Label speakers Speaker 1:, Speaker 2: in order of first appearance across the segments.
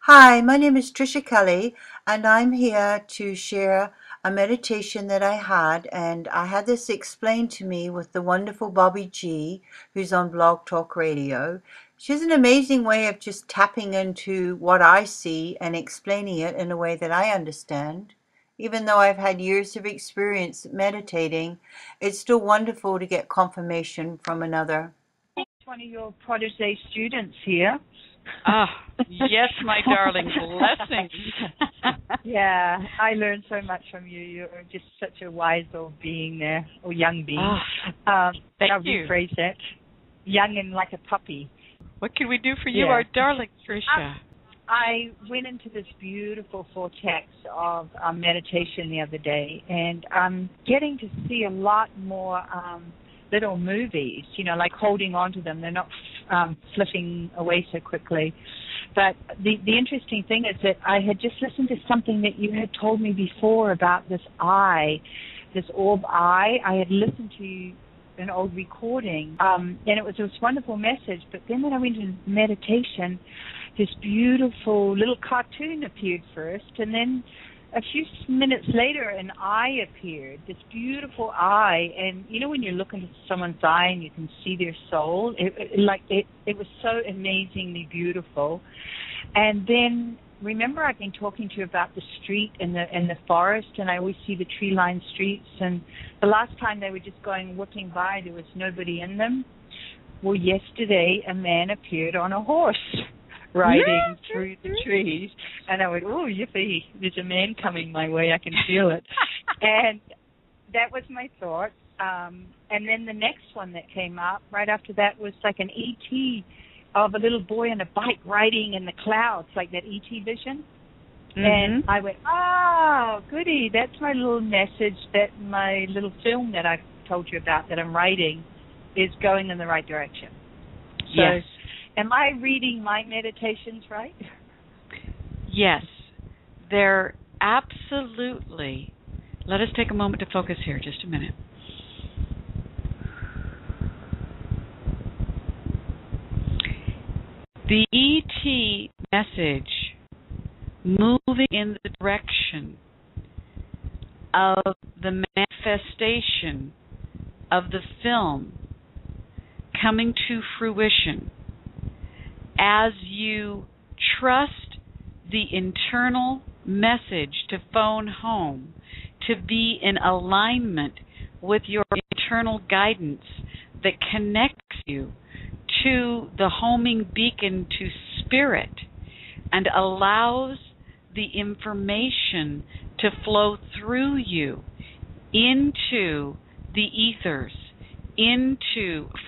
Speaker 1: Hi, my name is Tricia Kelly, and I'm here to share a meditation that I had, and I had this explained to me with the wonderful Bobbie G, who's on Blog Talk Radio. She has an amazing way of just tapping into what I see and explaining it in a way that I understand. Even though I've had years of experience meditating, it's still wonderful to get confirmation from another.
Speaker 2: One of your protege students here.
Speaker 3: Ah, yes, my darling. Blessings.
Speaker 2: Yeah, I learned so much from you. You're just such a wise old being there, or young being.
Speaker 3: Thank
Speaker 2: I'll
Speaker 3: you.
Speaker 2: rephrase that. Young and like a puppy.
Speaker 3: What can we do for you, our darling Tricia?
Speaker 2: I went into this beautiful vortex of meditation the other day, and I'm getting to see a lot more little movies, like holding on to them. They're not flipping away so quickly. But the interesting thing is that I had just listened to something that you had told me before about this eye, this orb eye. I had listened to an old recording, and it was this wonderful message. But then when I went into meditation, this beautiful little cartoon appeared first, and then a few minutes later, an eye appeared, this beautiful eye. And when you look into someone's eye and you can see their soul, it was so amazingly beautiful. And then, remember, I've been talking to you about the street and the forest, and I always see the tree-lined streets. And the last time they were just whipping by, there was nobody in them. Well, yesterday, a man appeared on a horse, riding through the trees, and I went, oh, yippee, there's a man coming my way, I can feel it. And that was my thought. And then the next one that came up right after that was like an E.T. of a little boy on a bike riding in the clouds, like that E.T. vision. Mm-hmm. And I went, oh, goody, that's my little message, that my little film that I've told you about that I'm writing is going in the right direction. So,
Speaker 3: yes.
Speaker 2: Am I reading my meditations right?
Speaker 3: Yes, they're absolutely. Let us take a moment to focus here, just a minute. The ET message moving in the direction of the manifestation of the film coming to fruition as you trust the internal message to phone home to be in alignment with your internal guidance that connects you to the homing beacon to spirit and allows the information to flow through you into the ethers,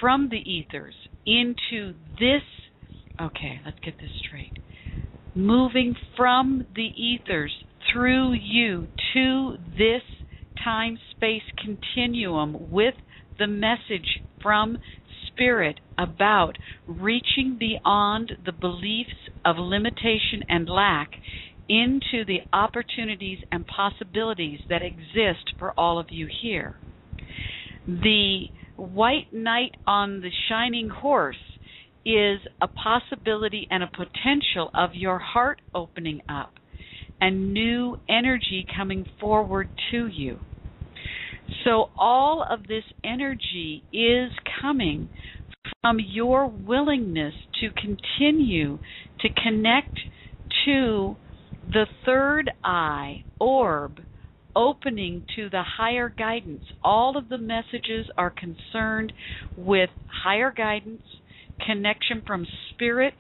Speaker 3: from the ethers into this. Okay, let's get this straight. Moving from the ethers through you to this time-space continuum with the message from Spirit about reaching beyond the beliefs of limitation and lack into the opportunities and possibilities that exist for all of you here. The white knight on the shining horse is a possibility and a potential of your heart opening up and new energy coming forward to you. So all of this energy is coming from your willingness to continue to connect to the third eye, orb, opening to the higher guidance. All of the messages are concerned with higher guidance, connection from spirit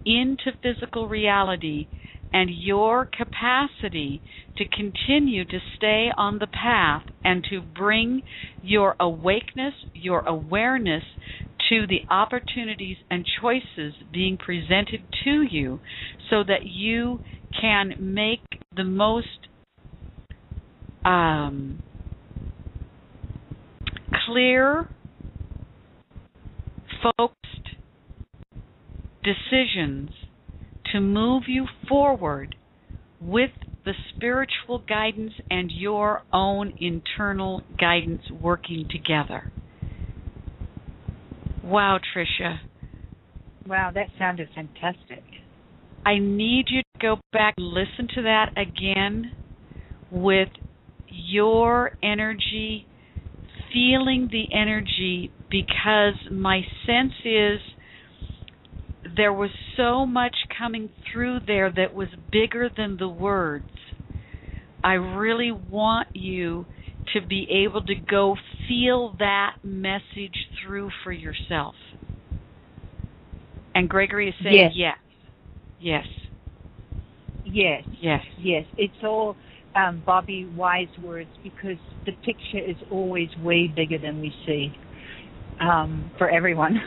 Speaker 3: into physical reality, and your capacity to continue to stay on the path and to bring your awakeness, your awareness to the opportunities and choices being presented to you so that you can make the most clear, focused decisions to move you forward with the spiritual guidance and your own internal guidance working together. Wow, Tricia.
Speaker 2: Wow, that sounded fantastic.
Speaker 3: I need you to go back and listen to that again with your energy, feeling the energy, because my sense is there was so much coming through there that was bigger than the words. I really want you to be able to go feel that message through for yourself. And Gregory is saying yes. Yes.
Speaker 2: Yes.
Speaker 3: Yes.
Speaker 2: Yes. It's all Bobbie wise words, because the picture is always way bigger than we see for everyone.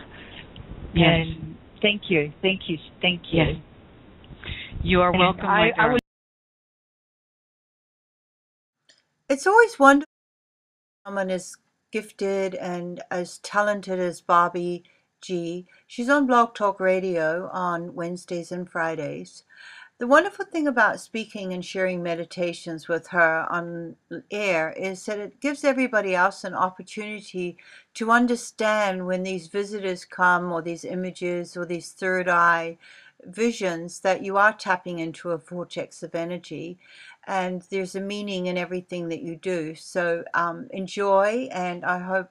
Speaker 3: Yes.
Speaker 2: And thank you. Thank you. Thank you.
Speaker 3: Yes. You are welcome, my darling.
Speaker 1: It's always wonderful when someone is gifted and as talented as Bobbie G. She's on Blog Talk Radio on Wednesdays and Fridays. The wonderful thing about speaking and sharing meditations with her on air is that it gives everybody else an opportunity to understand when these visitors come, or these images, or these third eye visions, that you are tapping into a vortex of energy, and there's a meaning in everything that you do. So enjoy, and I hope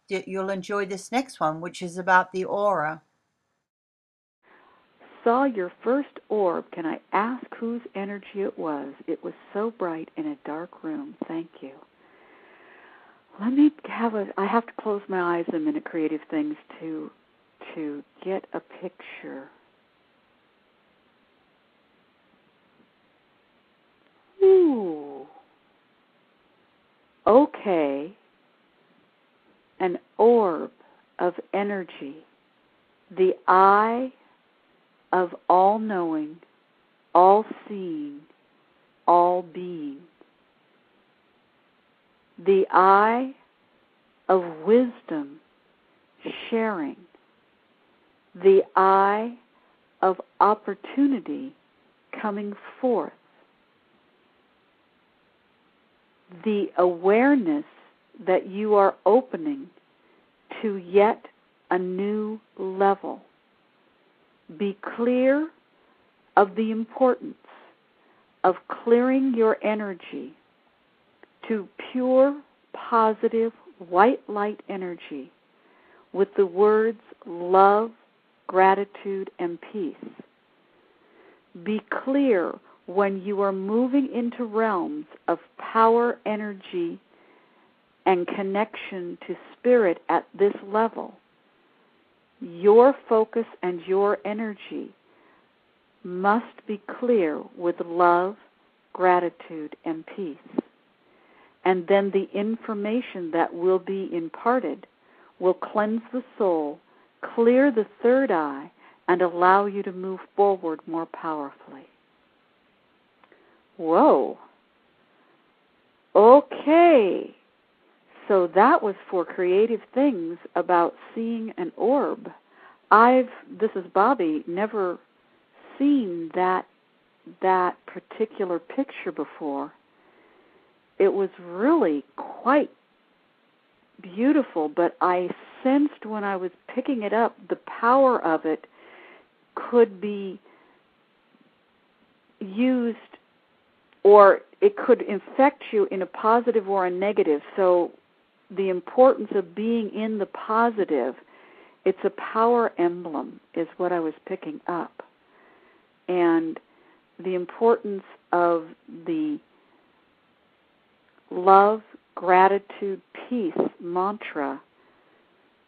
Speaker 1: that you'll enjoy this next one, which is about the aura.
Speaker 4: Saw your first orb. Can I ask whose energy it was? It was so bright in a dark room. Thank you. I have to close my eyes a minute, Creative Things, to get a picture. Ooh. Okay. An orb of energy. The eye of all-knowing, all-seeing, all-being. The eye of wisdom, sharing. The eye of opportunity coming forth. The awareness that you are opening to yet a new level. Be clear of the importance of clearing your energy to pure, positive, white light energy with the words love, gratitude, and peace. Be clear when you are moving into realms of power, energy, and connection to spirit at this level. Your focus and your energy must be clear with love, gratitude, and peace. And then the information that will be imparted will cleanse the soul, clear the third eye, and allow you to move forward more powerfully. Whoa. Okay. So that was for Creative Things about seeing an orb. This is Bobbie, never seen that particular picture before. It was really quite beautiful, but I sensed when I was picking it up, the power of it could be used, or it could infect you in a positive or a negative. So the importance of being in the positive, it's a power emblem, is what I was picking up. And the importance of the love, gratitude, peace mantra.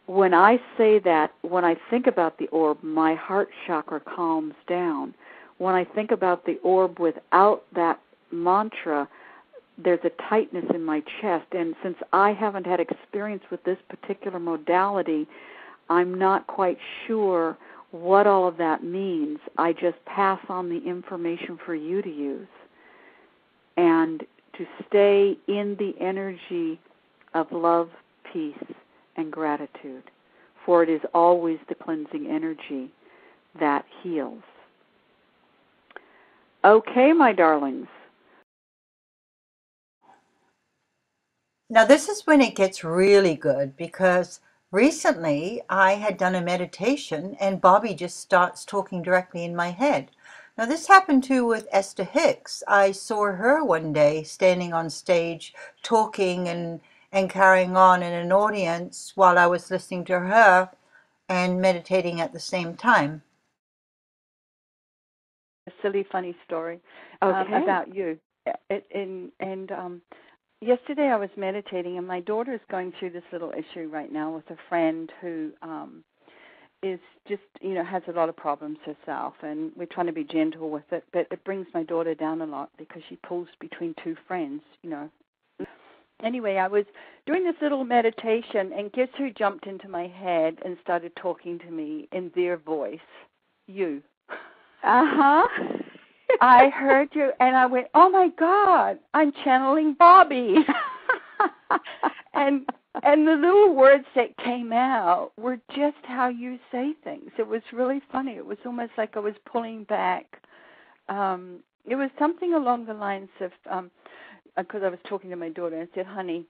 Speaker 4: When I say that, when I think about the orb, my heart chakra calms down. When I think about the orb without that mantra, there's a tightness in my chest. And since I haven't had experience with this particular modality, I'm not quite sure what all of that means. I just pass on the information for you to use. And to stay in the energy of love, peace, and gratitude. For it is always the cleansing energy that heals. Okay, my darlings.
Speaker 1: Now this is when it gets really good, because recently I had done a meditation and Bobbie just starts talking directly in my head. Now, this happened too with Esther Hicks. I saw her one day standing on stage talking and carrying on in an audience while I was listening to her and meditating at the same time.
Speaker 5: A silly, funny story about you. Yesterday I was meditating, and my daughter is going through this little issue right now with a friend who is just, has a lot of problems herself, and we're trying to be gentle with it, but it brings my daughter down a lot because she pulls between two friends, Anyway, I was doing this little meditation, and guess who jumped into my head and started talking to me in their voice? You.
Speaker 4: Uh-huh.
Speaker 5: I heard you, and I went, oh, my God, I'm channeling Bobbie. and the little words that came out were just how you say things. It was really funny. It was almost like I was pulling back. It was something along the lines of, because I was talking to my daughter, and I said, honey,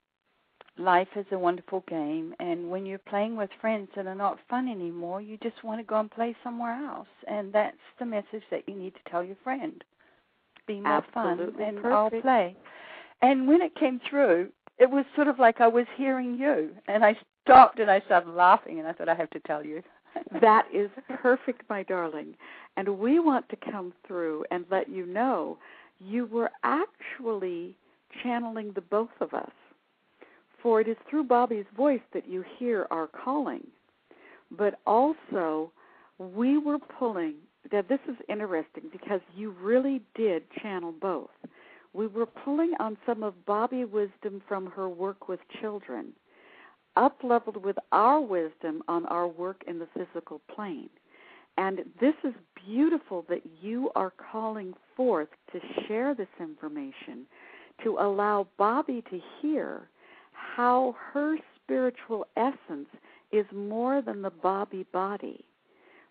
Speaker 5: life is a wonderful game, and when you're playing with friends that are not fun anymore, you just want to go and play somewhere else, and that's the message that you need to tell your friend. Be more
Speaker 4: Absolutely
Speaker 5: fun, and
Speaker 4: perfect.
Speaker 5: I'll play. And when it came through, it was sort of like I was hearing you, and I stopped and I started laughing, and I thought, I have to tell you.
Speaker 4: That is perfect, my darling, and we want to come through and let you know you were actually channeling the both of us. For it is through Bobbie's voice that you hear our calling. But also, we were pulling, that this is interesting because you really did channel both. We were pulling on some of Bobbie's wisdom from her work with children, up-leveled with our wisdom on our work in the physical plane. And this is beautiful that you are calling forth to share this information, to allow Bobbie to hear how her spiritual essence is more than the Bobbie body,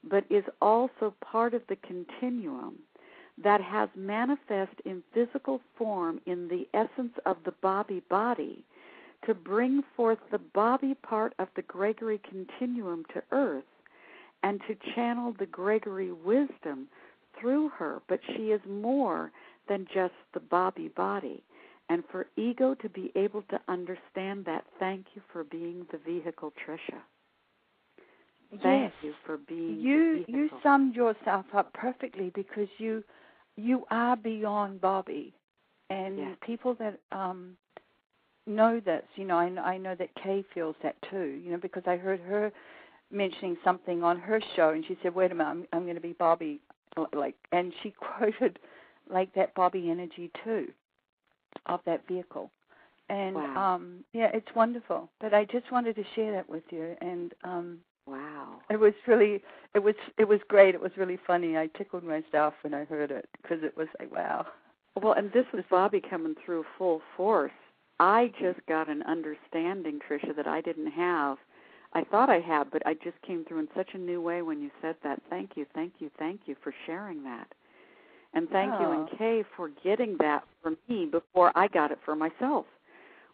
Speaker 4: but is also part of the continuum that has manifest in physical form in the essence of the Bobbie body to bring forth the Bobbie part of the Gregory continuum to Earth and to channel the Gregory wisdom through her. But she is more than just the Bobbie body. And for ego to be able to understand that, thank you for being the vehicle, Tricia. Thank you for being the vehicle.
Speaker 5: You summed yourself up perfectly because you are beyond Bobbie. And people that know this, I know that Kay feels that too, because I heard her mentioning something on her show, and she said, wait a minute, I'm going to be Bobbie, and she quoted that Bobbie energy too, of that vehicle. And
Speaker 4: wow.
Speaker 5: It's wonderful. But I just wanted to share that with you. And
Speaker 4: wow,
Speaker 5: it was great. It was really funny. I tickled myself when I heard it because it was like, wow.
Speaker 4: Well, and this is Bobbie coming through full force. I just got an understanding, Tricia, that I didn't have. I thought I had, but I just came through in such a new way when you said that. Thank you for sharing that. And thank you and Kay for getting that for me before I got it for myself.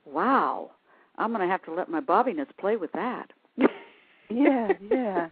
Speaker 4: Wow. I'm going to have to let my Bobbiness play with that.
Speaker 5: Yeah.